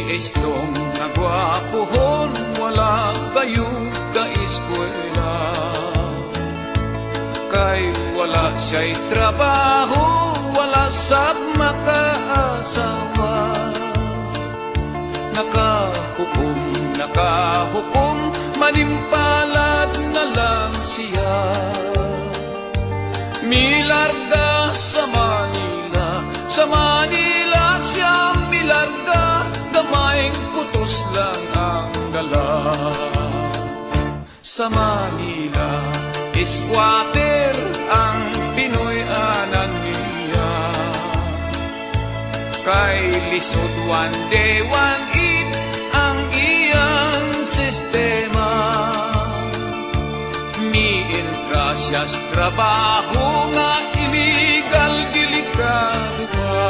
estong nagwapuhon, wala kayo ka-eskwela. Kay wala siya'y trabaho, wala sab makaasawa. Nakahukom, manimpalad na lang siya. Milarga sa Manila siya milarga, gamayng putos lang ang dala. Sa Manila, squatter ang Pinoy anan niya. Kay lisod one day, one eat ang iyang sistema. Mi entra siyas trabaho nga